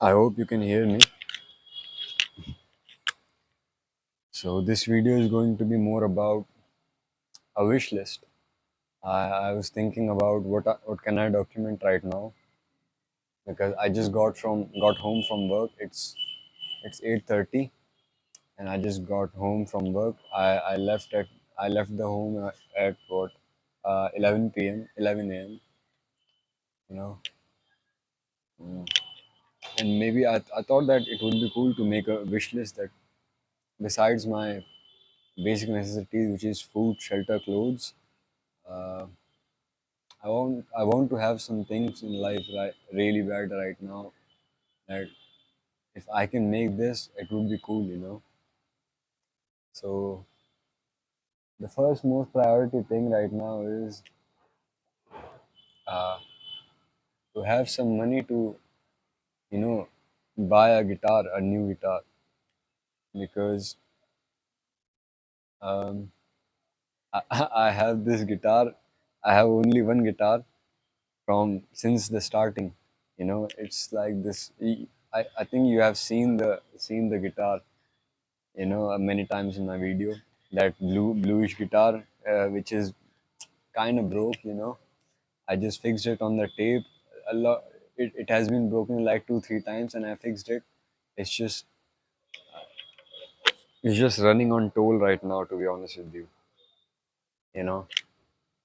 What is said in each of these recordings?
I hope you can hear me. So this video is going to be more about a wish list. I was thinking about what can I document right now because I just got home from work. It's 8:30 and I just got home from work. I left the home at what 11 p.m. 11 a.m. You know, Mm. and maybe I thought that it would be cool to make a wish list that besides my basic necessities, which is food, shelter, clothes. Uh, I want to have some things in life really bad right now that if I can make this, it would be cool. So the first most priority thing right now is uh, to have some money to you know buy a new guitar, because um, I have this guitar. I have only one guitar from since the starting. It's like this. I think you have seen the guitar many times in my video, that bluish guitar, which is kind of broke. I just fixed it on the tape. A lot. It has been broken like 2 3 times and I fixed it. It's just it's just running on toll right now, to be honest with you.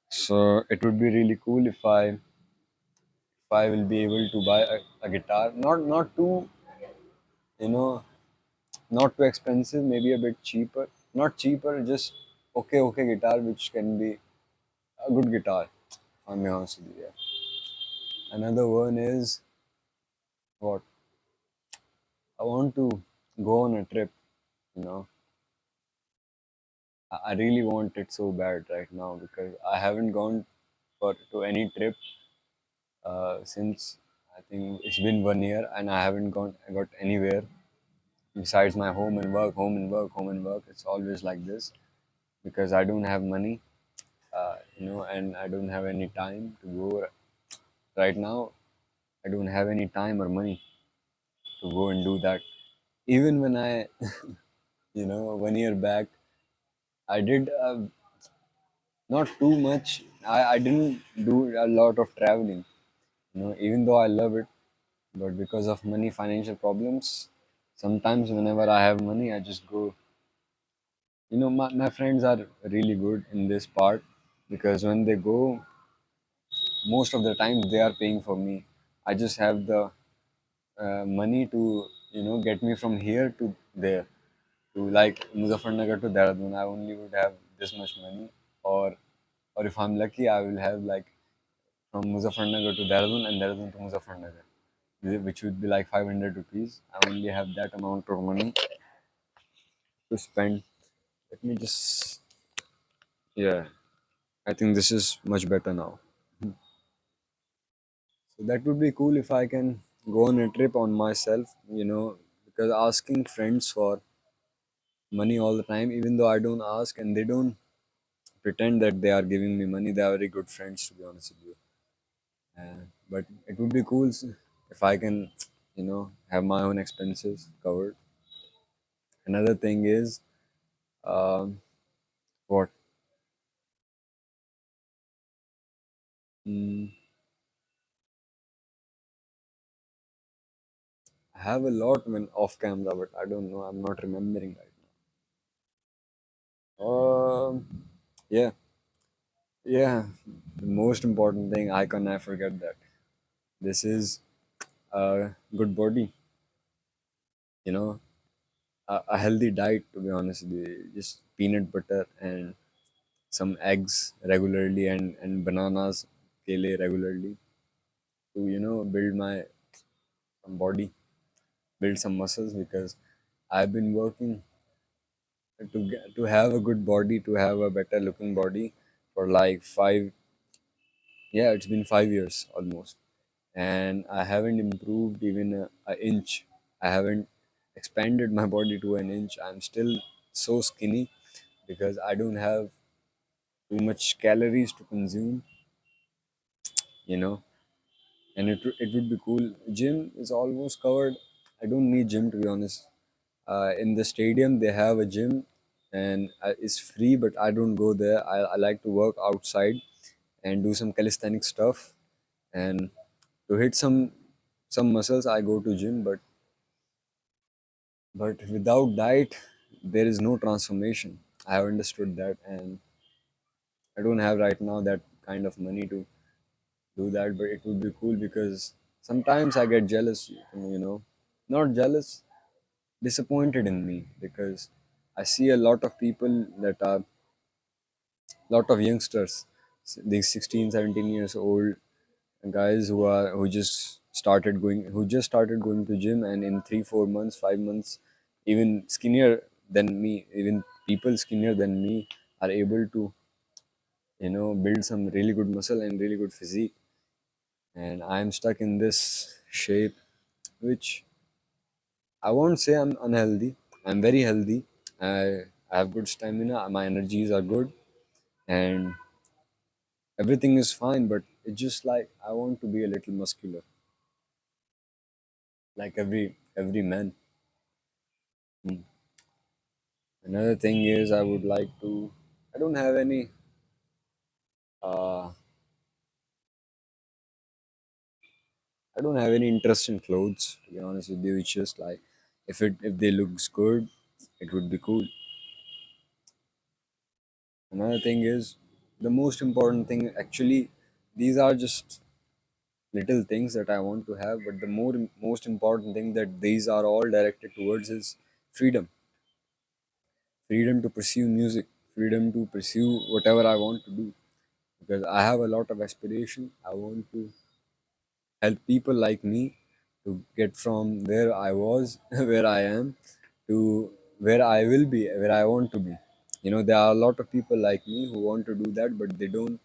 So it would be really cool if I will be able to buy a guitar, not too you know not too expensive, maybe a bit cheaper. Not cheaper, just okay guitar, which can be a good guitar. I'm be honest with you. Yeah. Another one is what I want to go on a trip. You know, I really want it so bad right now because I haven't gone for to any trip since I think it's been 1 year and I haven't got anywhere besides my home and work, home and work, home and work. It's always like this because I don't have money, and I don't have any time to go right now. I don't have any time or money to go and do that. Even when I, 1 year back, I did not too much. I didn't do a lot of traveling, even though I love it, but because of money, financial problems, sometimes whenever I have money, I just go. My friends are really good in this part because when they go, most of the time they are paying for me. I just have the money to get me from here to there, to like Muzaffarnagar to Dehradun. I only would have this much money, or if I'm lucky, I will have like from Muzaffarnagar to Dehradun and Dehradun to Muzaffarnagar, which would be like 500 rupees. I only have that amount of money to spend. Let me just, yeah, I think this is much better now. So that would be cool if I can go on a trip on myself, because asking friends for money all the time, even though I don't ask and they don't pretend that they are giving me money, they are very good friends, to be honest with you. But it would be cool if I can, have my own expenses covered. Another thing is, um, what? Mm, I have a lot when off camera, but I don't know. I'm not remembering right now. Yeah, yeah. The most important thing, I can never forget that. This is a good body, you know, a healthy diet, to be honest with you. Just peanut butter and some eggs regularly, and bananas, kale regularly, to, build my some body, build some muscles, because I've been working to have a good body, to have a better looking body for like 5. Yeah, it's been 5 years almost, and I haven't improved even a inch. I haven't expanded my body to an inch. I'm still so skinny because I don't have too much calories to consume, you know. And it would be cool. Gym is almost covered. I don't need gym to be honest. In the stadium, they have a gym, and it's free, but I don't go there. I like to work outside and do some calisthenic stuff, and to hit some muscles, I go to gym. But without diet, there is no transformation. I have understood that, and I don't have right now that kind of money to do that. But it would be cool because sometimes I get jealous. Not jealous, disappointed in me because I see a lot of people that are lot of youngsters, these 16, 17 years old guys who just started going to gym, and in 3, 4 months, 5 months, even skinnier than me, even people skinnier than me are able to, build some really good muscle and really good physique. And I'm stuck in this shape, which I won't say I'm unhealthy. I'm very healthy. I have good stamina. My energies are good, and everything is fine. But it's just like I want to be a little muscular, like every man. Mm. Another thing is I would like to. I don't have any. Uh, I don't have any interest in clothes. To be honest with you, it's just like if they looks good, it would be cool. Another thing is the most important thing. Actually, these are just little things that I want to have, but the most important thing that these are all directed towards is freedom. Freedom to pursue music, freedom to pursue whatever I want to do. Because I have a lot of aspiration. I want to help people like me to get from where I was, where I am, to where I will be, where I want to be. There are a lot of people like me who want to do that, but they don't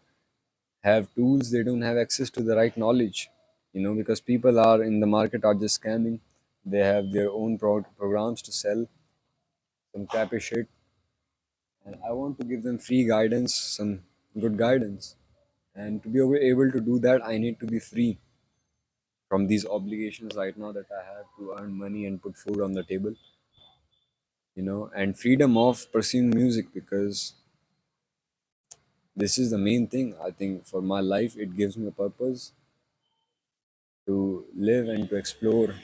have tools, they don't have access to the right knowledge. Because people are in the market are just scamming. They have their own programs to sell some crappy shit, and I want to give them free guidance, some good guidance. And to be able to do that, I need to be free from these obligations right now that I have to earn money and put food on the table, and freedom of pursuing music because this is the main thing. I think for my life, it gives me a purpose to live and to explore.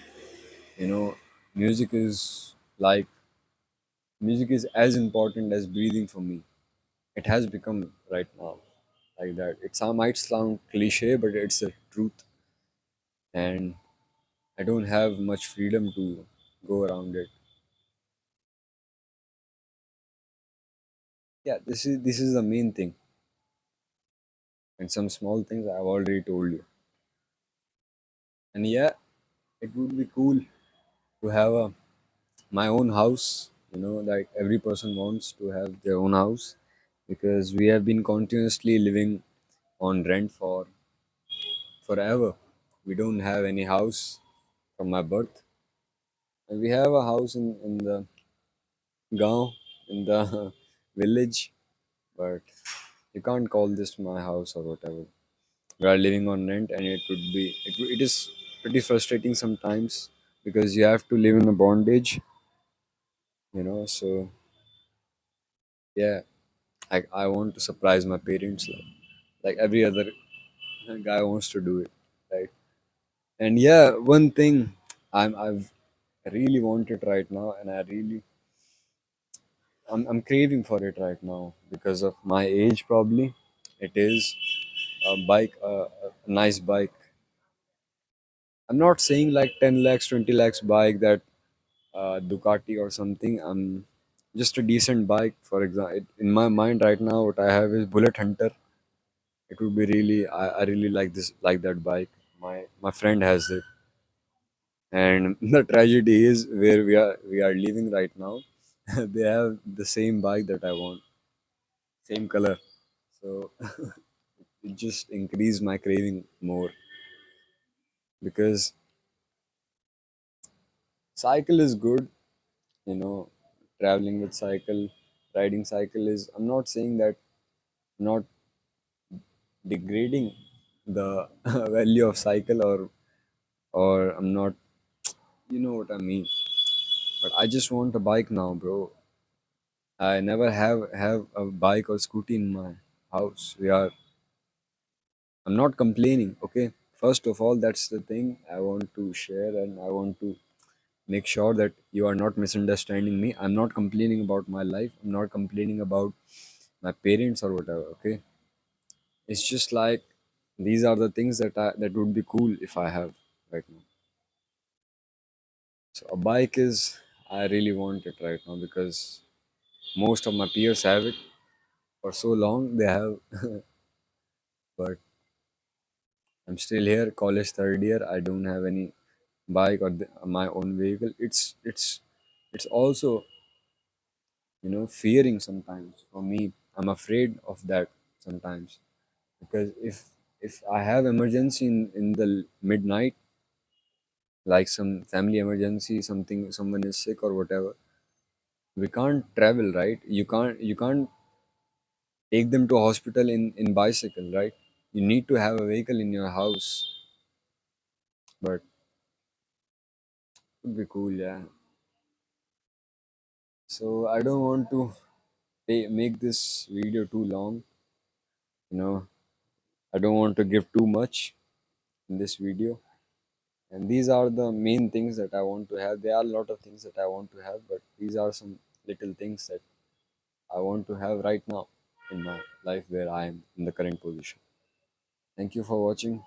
You know, music is like music is as important as breathing for me. It has become right now like that. Might sound cliche, but it's the truth, and I don't have much freedom to go around it. Yeah, this is the main thing. And some small things I've already told you. And yeah, it would be cool to have my own house. Like every person wants to have their own house because we have been continuously living on rent for forever. We don't have any house from my birth. And we have a house in the gaon, in the village, but you can't call this my house or whatever. We are living on rent, and it is pretty frustrating sometimes because you have to live in a bondage. So yeah, I want to surprise my parents like every other guy wants to do it, right? And yeah, one thing I've really wanted right now, and I'm craving for it right now because of my age probably. It is a bike, a nice bike. I'm not saying like 10 lakhs, 20 lakhs bike that Ducati or something. Just a decent bike. For example, in my mind right now, what I have is Bullet Hunter. It would be really, I really like that bike. My friend has it, and the tragedy is where we are living right now. They have the same bike that I want, same color. So it just increased my craving more because cycle is good. You know, traveling with cycle, riding cycle is. I'm not saying that. Not degrading the value of cycle, or I'm not You know what I mean. But I just want a bike now, bro. I never have a bike or scooty in my house. I'm not complaining, okay? First of all, that's the thing I want to share, and I want to make sure that you are not misunderstanding me. I'm not complaining about my life. I'm not complaining about my parents or whatever, okay? It's just like these are the things that would be cool if I have right now. So a bike is I really want it right now because most of my peers have it for so long they have, but I'm still here, college third year. I don't have any bike or my own vehicle. It's also fearing sometimes for me. I'm afraid of that sometimes because if I have emergency in the midnight, like some family emergency, something, someone is sick or whatever, we can't travel, right? You can't take them to hospital in bicycle, right? You need to have a vehicle in your house, but would be cool, yeah. So I don't want to make this video too long. You know, I don't want to give too much in this video. And these are the main things that I want to have. There are a lot of things that I want to have, but these are some little things that I want to have right now in my life where I am in the current position. Thank you for watching.